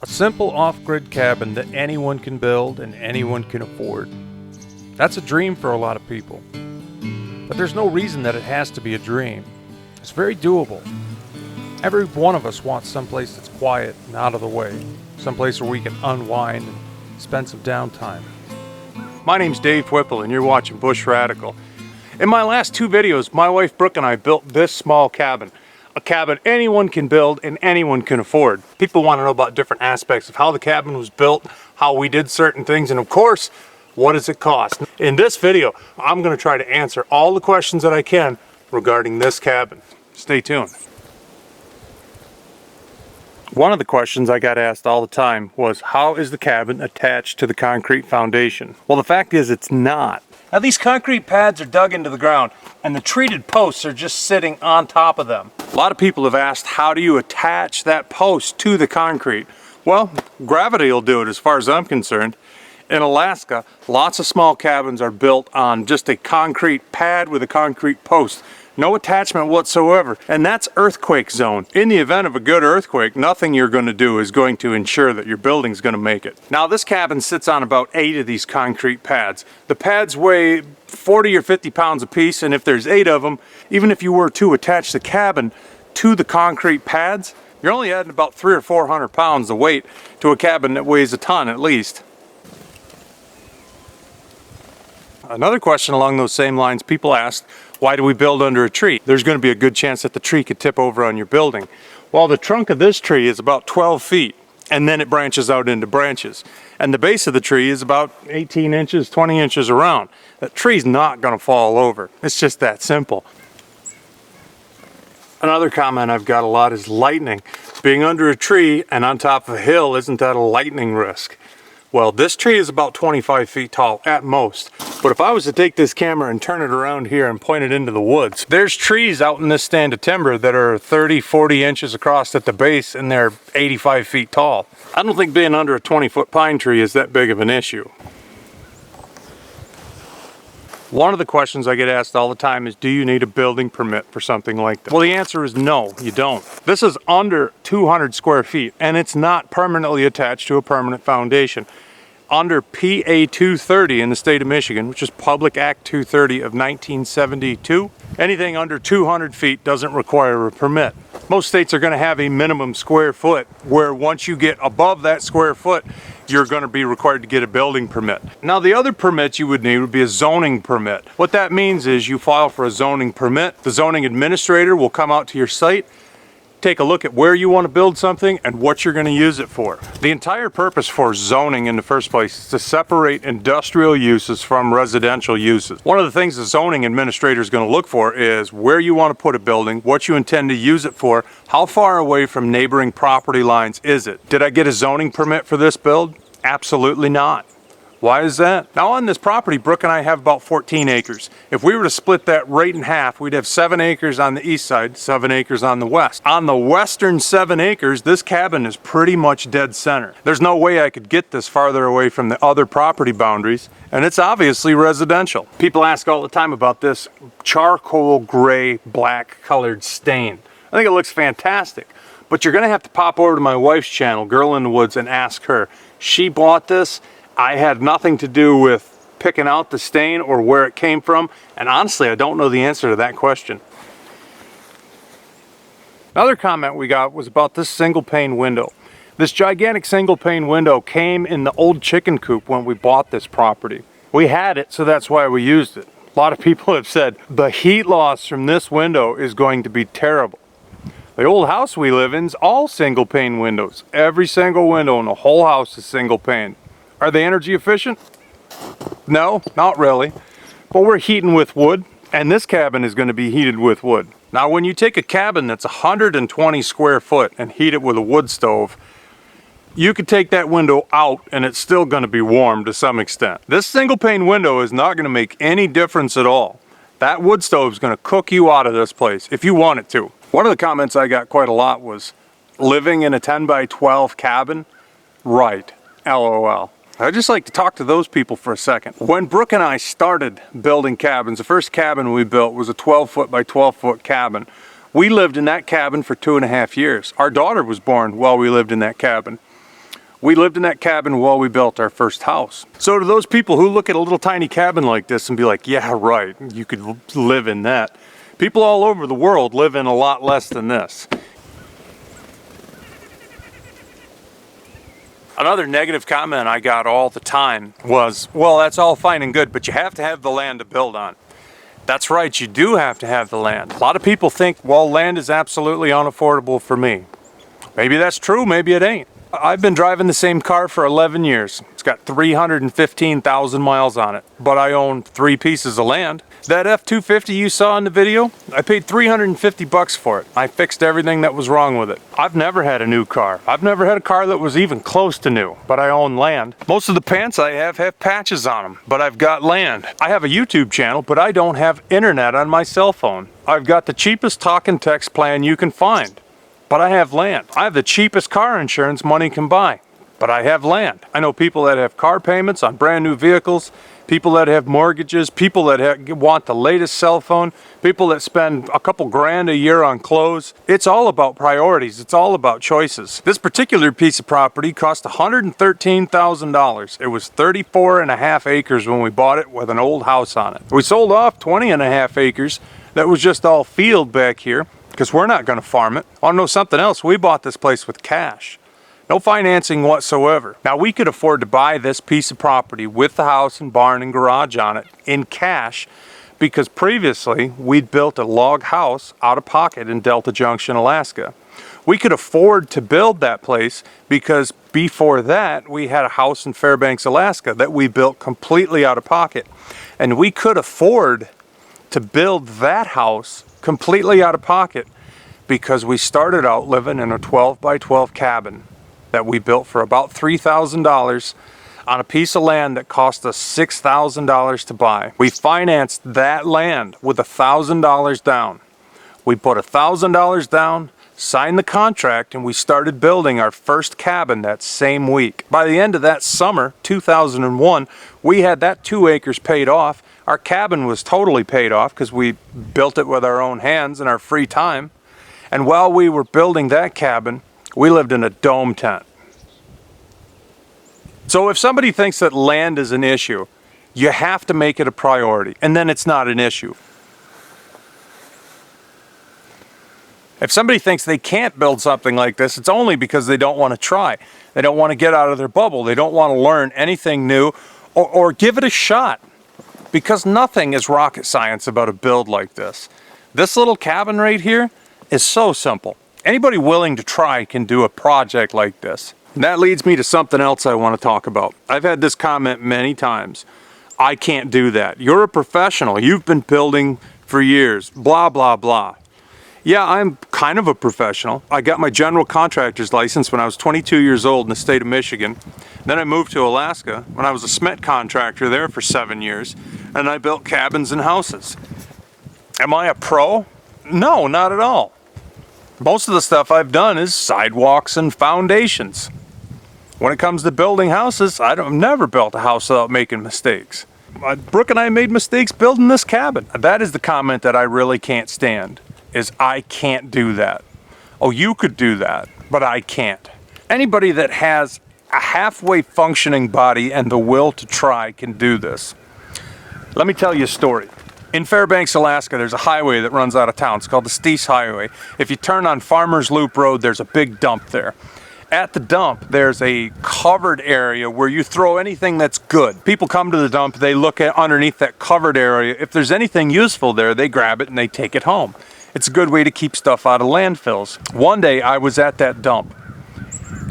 A simple off-grid cabin that anyone can build and anyone can afford. That's a dream for a lot of people. But there's no reason that it has to be a dream. It's very doable. Every one of us wants someplace that's quiet and out of the way. Someplace where we can unwind and spend some downtime. My name's Dave Whipple and you're watching Bush Radical. In my last two videos, my wife Brooke and I built this small cabin. A cabin anyone can build and anyone can afford. People want to know about different aspects of how the cabin was built, how we did certain things, and of course, what does it cost? In this video, I'm going to try to answer all the questions that I can regarding this cabin. Stay tuned. One of the questions I got asked all the time was, how is the cabin attached to the concrete foundation? Well, the fact is it's not. Now these concrete pads are dug into the ground and the treated posts are just sitting on top of them. A lot of people have asked, how do you attach that post to the concrete? Well, gravity will do it as far as I'm concerned. In Alaska, lots of small cabins are built on just a concrete pad with a concrete post. No attachment whatsoever, and that's earthquake zone. In the event of a good earthquake, nothing you're going to do is going to ensure that your building's going to make it. Now this cabin sits on about 8 of these concrete pads. The pads weigh 40 or 50 pounds a piece, and if there's 8 of them, even if you were to attach the cabin to the concrete pads, you're only adding about 300 or 400 pounds of weight to a cabin that weighs a ton at least. Another question along those same lines, people asked, why do we build under a tree? There's going to be a good chance that the tree could tip over on your building. Well, the trunk of this tree is about 12 feet, and then it branches out into branches. And the base of the tree is about 18 inches, 20 inches around. That tree's not going to fall over. It's just that simple. Another comment I've got a lot is lightning. Being under a tree and on top of a hill, isn't that a lightning risk? Well, this tree is about 25 feet tall at most. But if I was to take this camera and turn it around here and point it into the woods, there's trees out in this stand of timber that are 30, 40 inches across at the base and they're 85 feet tall. I don't think being under a 20-foot pine tree is that big of an issue. One of the questions I get asked all the time is, do you need a building permit for something like that? Well, the answer is no, you don't. This is under 200 square feet and it's not permanently attached to a permanent foundation. Under PA 230 in the state of Michigan, which is Public Act 230 of 1972, anything under 200 feet doesn't require a permit. Most states are going to have a minimum square foot where once you get above that square foot, you're going to be required to get a building permit. Now the other permit you would need would be a zoning permit. What that means is you file for a zoning permit. The zoning administrator will come out to your site, take a look at where you want to build something and what you're going to use it for. The entire purpose for zoning in the first place is to separate industrial uses from residential uses. One of the things the zoning administrator is going to look for is where you want to put a building, what you intend to use it for, how far away from neighboring property lines is it. Did I get a zoning permit for this build? Absolutely not. Why is that? Now on this property, Brooke and I have about 14 acres. If we were to split that right in half, we'd have 7 acres on the east side, 7 acres on the west. On the western 7 acres, this cabin is pretty much dead center. There's no way I could get this farther away from the other property boundaries, and it's obviously residential. People ask all the time about this charcoal gray black colored stain. I think it looks fantastic, but you're gonna have to pop over to my wife's channel, Girl in the Woods, and ask her. She bought this. I had nothing to do with picking out the stain or where it came from, and honestly, I don't know the answer to that question. Another comment we got was about this single pane window. This gigantic single pane window came in the old chicken coop when we bought this property. We had it, so that's why we used it. A lot of people have said the heat loss from this window is going to be terrible. The old house we live in is all single pane windows. Every single window in the whole house is single pane. Are they energy efficient? No, not really. But we're heating with wood, and this cabin is going to be heated with wood. Now, when you take a cabin that's 120 square foot and heat it with a wood stove, you could take that window out and it's still going to be warm to some extent. This single pane window is not going to make any difference at all. That wood stove is going to cook you out of this place if you want it to. One of the comments I got quite a lot was, living in a 10 by 12 cabin? Right, LOL. I'd just like to talk to those people for a second. When Brooke and I started building cabins, the first cabin we built was a 12-foot by 12-foot cabin. We lived in that cabin for 2.5 years. Our daughter was born while we lived in that cabin. We lived in that cabin while we built our first house. So to those people who look at a little tiny cabin like this and be like, yeah, right, you could live in that. People all over the world live in a lot less than this. Another negative comment I got all the time was, well, that's all fine and good, but you have to have the land to build on. That's right, you do have to have the land. A lot of people think, well, land is absolutely unaffordable for me. Maybe that's true, maybe it ain't. I've been driving the same car for 11 years. It's got 315,000 miles on it, but I own 3 pieces of land. That F-250 you saw in the video, I paid $350 for it. I fixed everything that was wrong with it. I've never had a new car. I've never had a car that was even close to new, but I own land. Most of the pants I have patches on them, but I've got land. I have a YouTube channel, but I don't have internet on my cell phone. I've got the cheapest talk and text plan you can find. But I have land. I have the cheapest car insurance money can buy, but I have land. I know people that have car payments on brand new vehicles, people that have mortgages, people that want the latest cell phone, people that spend a couple grand a year on clothes. It's all about priorities. It's all about choices. This particular piece of property cost $113,000. It was 34.5 acres when we bought it with an old house on it. We sold off 20.5 acres that was just all field back here, because we're not going to farm it. Want to know something else? We bought this place with cash. No financing whatsoever. Now, we could afford to buy this piece of property with the house and barn and garage on it in cash, because previously we'd built a log house out of pocket in Delta Junction, Alaska. We could afford to build that place because before that we had a house in Fairbanks, Alaska that we built completely out of pocket. And we could afford to build that house completely out of pocket because we started out living in a 12 by 12 cabin that we built for about $3,000 on a piece of land that cost us $6,000 to buy. We financed that land with $1,000 down. We put $1,000 down, signed the contract, and we started building our first cabin that same week. By the end of that summer, 2001, we had that 2 acres paid off. Our cabin was totally paid off because we built it with our own hands in our free time. And while we were building that cabin, we lived in a dome tent. So if somebody thinks that land is an issue, you have to make it a priority, and then it's not an issue. If somebody thinks they can't build something like this, it's only because they don't want to try. They don't want to get out of their bubble. They don't want to learn anything new or give it a shot. Because nothing is rocket science about a build like this. This little cabin right here is so simple. Anybody willing to try can do a project like this. And that leads me to something else I want to talk about. I've had this comment many times. I can't do that. You're a professional. You've been building for years. Blah, blah, blah. Yeah, I'm kind of a professional. I got my general contractor's license when I was 22 years old in the state of Michigan. Then I moved to Alaska when I was a cement contractor there for 7 years, and I built cabins and houses. Am I a pro? No, not at all. Most of the stuff I've done is sidewalks and foundations. When it comes to building houses, I've never built a house without making mistakes. Brooke and I made mistakes building this cabin. That is the comment that I really can't stand. Is I can't do that. Oh, you could do that, but I can't. Anybody that has a halfway functioning body and the will to try can do this. Let me tell you a story. In Fairbanks, Alaska, there's a highway that runs out of town. It's called the Steese Highway. If you turn on Farmers Loop Road, there's a big dump there. At the dump, there's a covered area where you throw anything that's good. People come to the dump, they look at underneath that covered area. If there's anything useful there, they grab it and they take it home. It's a good way to keep stuff out of landfills. One day I was at that dump,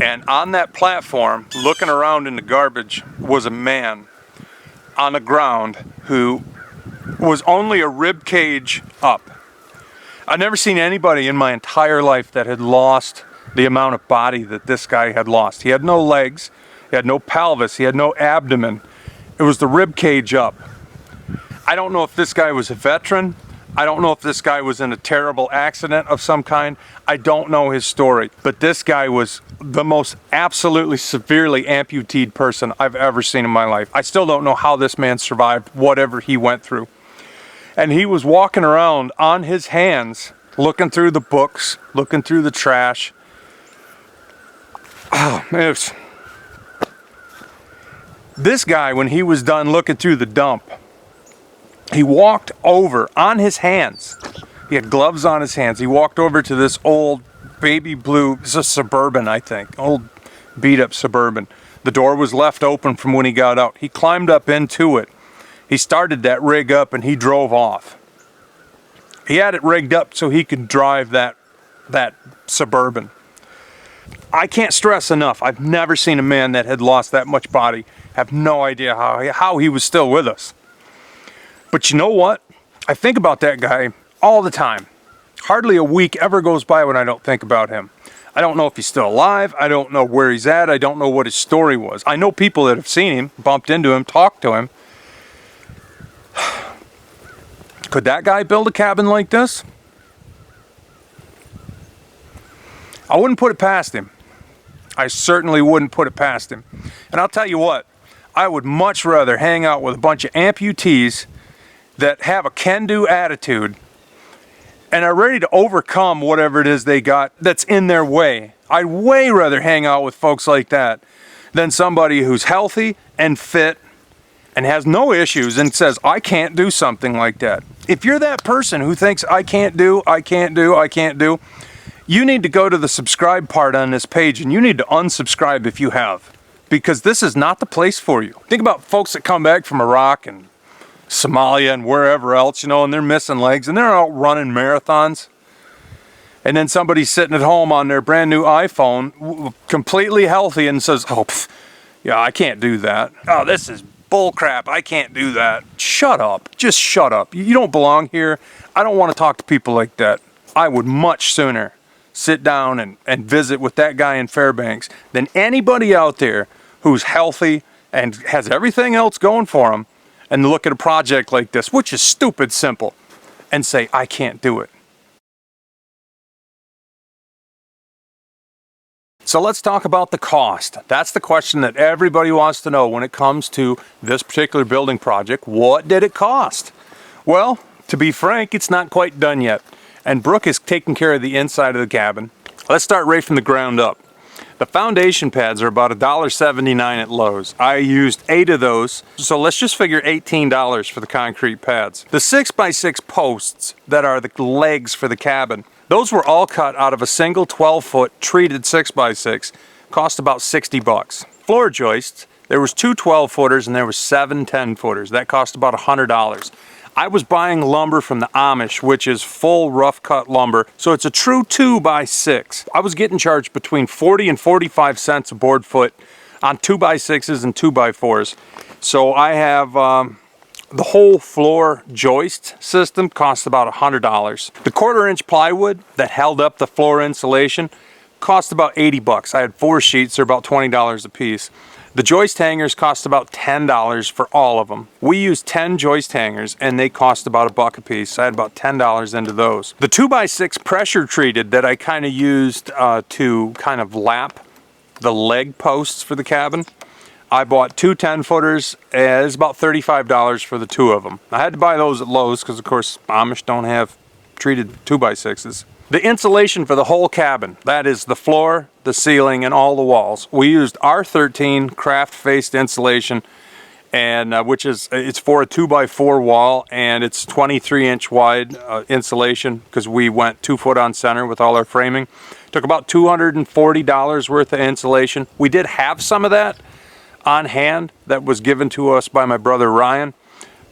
and on that platform, looking around in the garbage, was a man on the ground who was only a rib cage up. I've never seen anybody in my entire life that had lost the amount of body that this guy had lost. He had no legs, he had no pelvis, he had no abdomen. It was the rib cage up. I don't know if this guy was a veteran. I don't know if this guy was in a terrible accident of some kind. I don't know his story. But this guy was the most absolutely severely amputated person I've ever seen in my life. I still don't know how this man survived whatever he went through. And he was walking around on his hands, looking through the books, looking through the trash. Oh, This guy, when he was done looking through the dump, he walked over on his hands. He had gloves on his hands. He walked over to this old baby blue, it's a Suburban, I think, old beat up Suburban. The door was left open from when he got out. He climbed up into it. He started that rig up and he drove off. He had it rigged up so he could drive that Suburban. I can't stress enough, I've never seen a man that had lost that much body. Have no idea how he was still with us. But you know what? I think about that guy all the time. Hardly a week ever goes by when I don't think about him. I don't know if he's still alive. I don't know where he's at. I don't know what his story was. I know people that have seen him, bumped into him, talked to him. Could that guy build a cabin like this? I wouldn't put it past him. I certainly wouldn't put it past him. And I'll tell you what, I would much rather hang out with a bunch of amputees that have a can-do attitude and are ready to overcome whatever it is they got that's in their way. I'd way rather hang out with folks like that than somebody who's healthy and fit and has no issues and says, I can't do something like that. If you're that person who thinks I can't do, you need to go to the subscribe part on this page and you need to unsubscribe if you have, because this is not the place for you. Think about folks that come back from Iraq and Somalia and wherever else, and they're missing legs and they're out running marathons. And then somebody's sitting at home on their brand new iPhone, completely healthy, and says, yeah, I can't do that. Oh, this is bull crap. I can't do that. Shut up. Just shut up. You don't belong here. I don't want to talk to people like that. I would much sooner sit down and visit with that guy in Fairbanks than anybody out there who's healthy and has everything else going for him, and look at a project like this, which is stupid simple, and say, I can't do it. So let's talk about the cost. That's the question that everybody wants to know when it comes to this particular building project. What did it cost? Well, to be frank, it's not quite done yet. And Brooke is taking care of the inside of the cabin. Let's start right from the ground up. The foundation pads are about $1.79 at Lowe's. I used 8 of those, so let's just figure $18 for the concrete pads. The 6x6 posts that are the legs for the cabin, those were all cut out of a single 12-foot treated 6x6, cost about 60 bucks. Floor joists, there was 2 12-footers and there was 7 10-footers. That cost about $100. I was buying lumber from the Amish, which is full rough cut lumber, so it's a true 2x6. I was getting charged between 40 and 45 cents a board foot on 2x6s and 2x4s. So I have the whole floor joist system cost about $100. The 1/4-inch plywood that held up the floor insulation cost about 80 bucks. I had 4 sheets, they're about $20 a piece. The joist hangers cost about $10 for all of them. We used 10 joist hangers and they cost about $1 a piece. So I had about $10 into those. The 2x6 pressure treated that I kind of used to kind of lap the leg posts for the cabin, I bought 2 10-footers. It's about $35 for the 2 of them. I had to buy those at Lowe's because of course Amish don't have treated 2x6s. The insulation for the whole cabin, that is the floor, the ceiling, and all the walls. We used R13 craft-faced insulation, and it's for a 2x4 wall, and it's 23-inch wide insulation because we went 2 foot on center with all our framing. Took about $240 worth of insulation. We did have some of that on hand that was given to us by my brother Ryan,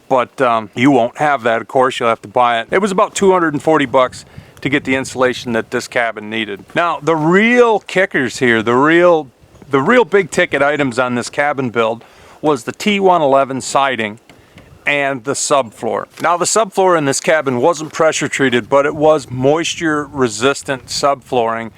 but you won't have that, of course. You'll have to buy it. It was about 240 bucks to get the insulation that this cabin needed. Now, the real kickers here, the real big ticket items on this cabin build was the T11 siding and the subfloor. Now, the subfloor in this cabin wasn't pressure treated, but it was moisture resistant subflooring,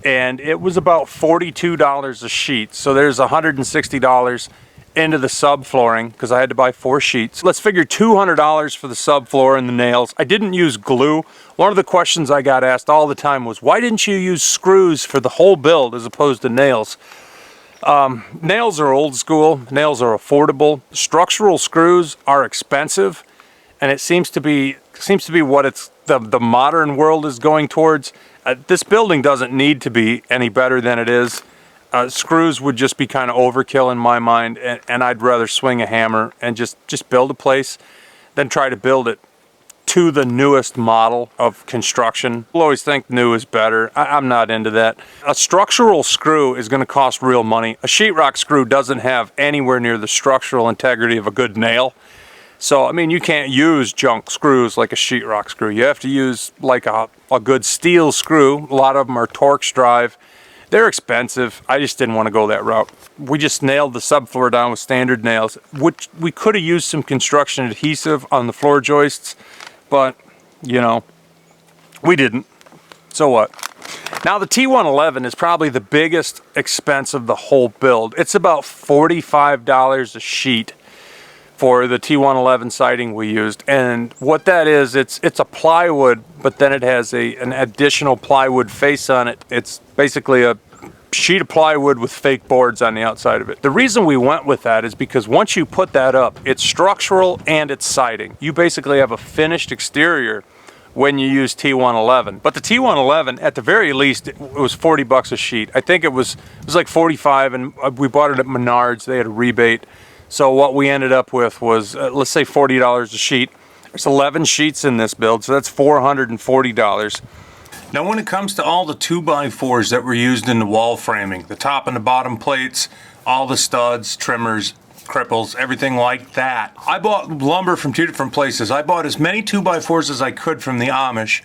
and it was about $42 a sheet. So there's $160 into the subflooring because I had to buy 4 sheets. Let's figure $200 for the subfloor and the nails. I didn't use glue. One of the questions I got asked all the time was, why didn't you use screws for the whole build as opposed to nails? Nails are old school. Nails are affordable. Structural screws are expensive, and it seems to be what the modern world is going towards. This building doesn't need to be any better than it is. Screws would just be kind of overkill in my mind, and I'd rather swing a hammer and just build a place than try to build it to the newest model of construction. People always think new is better. I'm not into that. A structural screw is going to cost real money. A sheetrock screw doesn't have anywhere near the structural integrity of a good nail. So, I mean, you can't use junk screws like a sheetrock screw. You have to use like a good steel screw. A lot of them are Torx drive. They're expensive. I just didn't want to go that route. We just nailed the subfloor down with standard nails, which we could have used some construction adhesive on the floor joists, but, you know, we didn't. So what? Now the T11 is probably the biggest expense of the whole build. It's about $45 a sheet for the T11 siding we used. And what that is, it's a plywood, but then it has an additional plywood face on it. It's basically a sheet of plywood with fake boards on the outside of it. The reason we went with that is because once you put that up, it's structural and it's siding. You basically have a finished exterior when you use T11. But the T11, at the very least, it was 40 bucks a sheet. I think it was like 45, and we bought it at Menards. They had a rebate. So what we ended up with was, let's say $40 a sheet. There's 11 sheets in this build, so that's $440. Now when it comes to all the 2x4s that were used in the wall framing, the top and the bottom plates, all the studs, trimmers, cripples, everything like that, I bought lumber from two different places. I bought as many 2x4s as I could from the Amish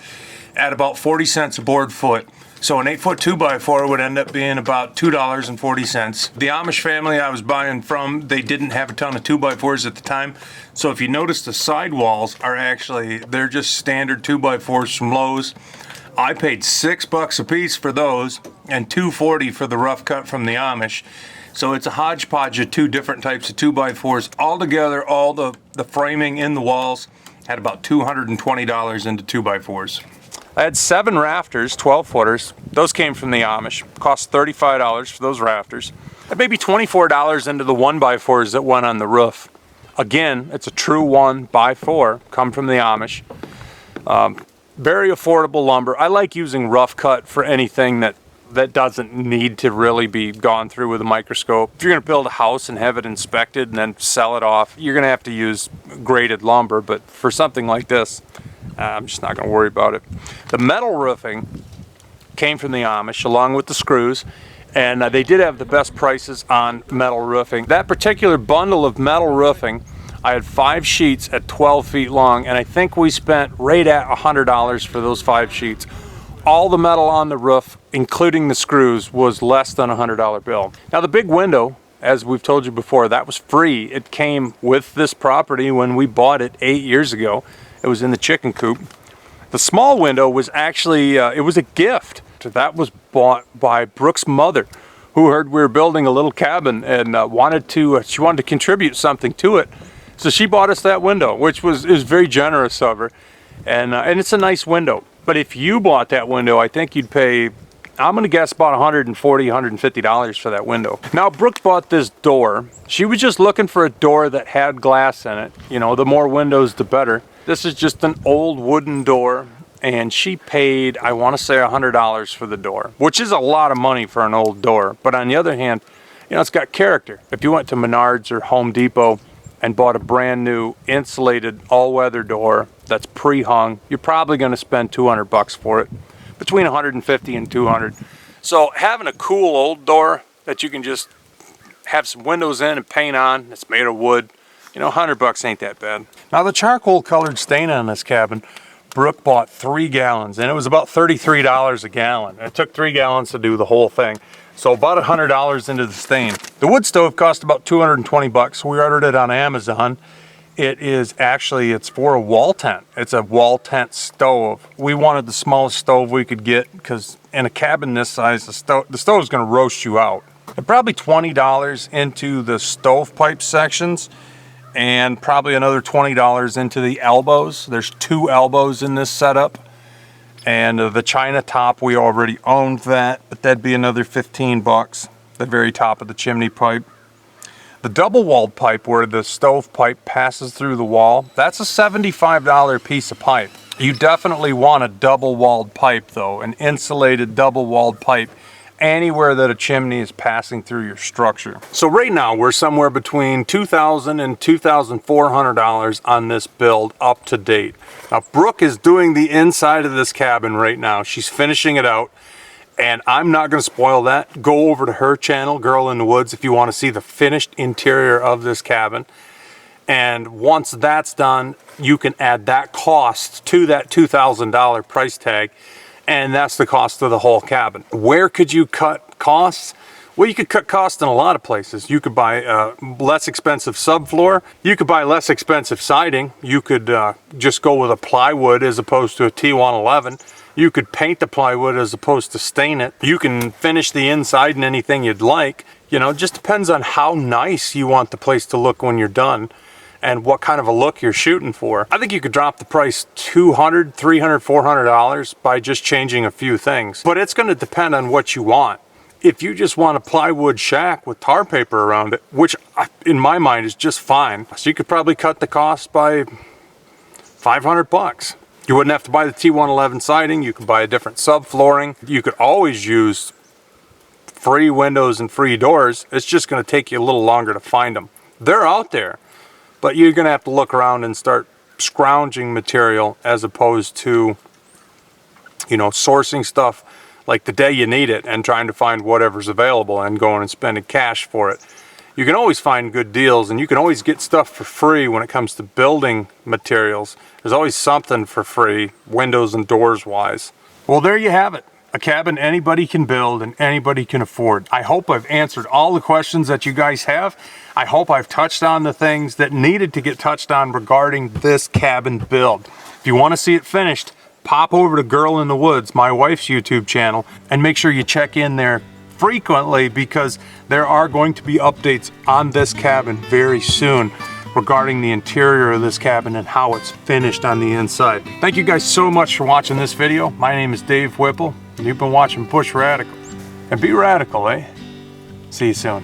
at about 40 cents a board foot. So an 8-foot 2x4 would end up being about $2.40. The Amish family I was buying from, they didn't have a ton of 2x4s at the time. So if you notice, the sidewalls are actually, they're just standard 2x4s from Lowe's. I paid $6 a piece for those and $2.40 for the rough cut from the Amish. So it's a hodgepodge of two different types of 2x4s. Altogether, all the framing in the walls had about $220 into 2x4s. I had 7 rafters, 12-footers. Those came from the Amish. Cost $35 for those rafters. And maybe $24 into the 1x4s that went on the roof. Again, it's a true 1x4, come from the Amish. Very affordable lumber. I like using rough cut for anything that doesn't need to really be gone through with a microscope. If you're going to build a house and have it inspected and then sell it off, you're going to have to use graded lumber. But for something like this, I'm just not going to worry about it. The metal roofing came from the Amish along with the screws, and they did have the best prices on metal roofing. That particular bundle of metal roofing, I had 5 sheets at 12 feet long, and I think we spent right at $100 for those 5 sheets. All the metal on the roof, including the screws, was less than a $100 bill. Now the big window, as we've told you before, that was free. It came with this property when we bought it 8 years ago. It was in the chicken coop. The small window was actually, it was a gift. That was bought by Brooke's mother, who heard we were building a little cabin and she wanted to contribute something to it. So she bought us that window, which was very generous of her. And it's a nice window. But if you bought that window, I think you'd pay, I'm going to guess about $140, $150 for that window. Now, Brooke bought this door. She was just looking for a door that had glass in it. You know, the more windows, the better. This is just an old wooden door, and she paid, I want to say, $100 for the door, which is a lot of money for an old door. But on the other hand, you know, it's got character. If you went to Menards or Home Depot and bought a brand new insulated all-weather door that's pre-hung, you're probably going to spend $200 for it, between $150 and $200. So having a cool old door that you can just have some windows in and paint on, it's made of wood, you know, $100 ain't that bad. Now the charcoal colored stain on this cabin, Brooke bought 3 gallons, and it was about $33 a gallon. It took 3 gallons to do the whole thing. So about $100 into the stain. The wood stove cost about $220. We ordered it on Amazon. It is actually, it's for a wall tent. It's a wall tent stove. We wanted the smallest stove we could get because in a cabin this size, the stove's gonna roast you out. And probably $20 into the stovepipe sections and probably another $20 into the elbows. There's 2 elbows in this setup. And the China top, we already owned that, but that'd be another $15, the very top of the chimney pipe. The double-walled pipe where the stove pipe passes through the wall, that's a $75 piece of pipe. You definitely want a double-walled pipe though, an insulated double-walled pipe. anywhere that a chimney is passing through your structure. So right now we're somewhere between $2,000 and $2,400 on this build up to date. Now Brooke is doing the inside of this cabin right now. She's finishing it out, and I'm not going to spoil that. Go over to her channel, Girl in the Woods, if you want to see the finished interior of this cabin. And once that's done, you can add that cost to that $2,000 price tag, and that's the cost of the whole cabin. Where could you cut costs? Well, you could cut costs in a lot of places. You could buy less expensive subfloor. You could buy less expensive siding. You could just go with a plywood as opposed to a T11. You could paint the plywood as opposed to stain it. You can finish the inside in anything you'd like. You know, it just depends on how nice you want the place to look when you're done and what kind of a look you're shooting for. I think you could drop the price $200, $300, $400 by just changing a few things. But it's going to depend on what you want. If you just want a plywood shack with tar paper around it, which in my mind is just fine, so you could probably cut the cost by $500. You wouldn't have to buy the T11 siding. You could buy a different subflooring. You could always use free windows and free doors. It's just going to take you a little longer to find them. They're out there, but you're going to have to look around and start scrounging material as opposed to, you know, sourcing stuff like the day you need it and trying to find whatever's available and going and spending cash for it. You can always find good deals, and you can always get stuff for free when it comes to building materials. There's always something for free, windows and doors wise. Well, there you have it. A cabin anybody can build and anybody can afford. I hope I've answered all the questions that you guys have. I hope I've touched on the things that needed to get touched on regarding this cabin build. If you want to see it finished, pop over to Girl in the Woods, my wife's YouTube channel, and make sure you check in there frequently because there are going to be updates on this cabin very soon regarding the interior of this cabin and how it's finished on the inside. Thank you guys so much for watching this video. My name is Dave Whipple, and you've been watching Push Radical. And be radical, eh? See you soon.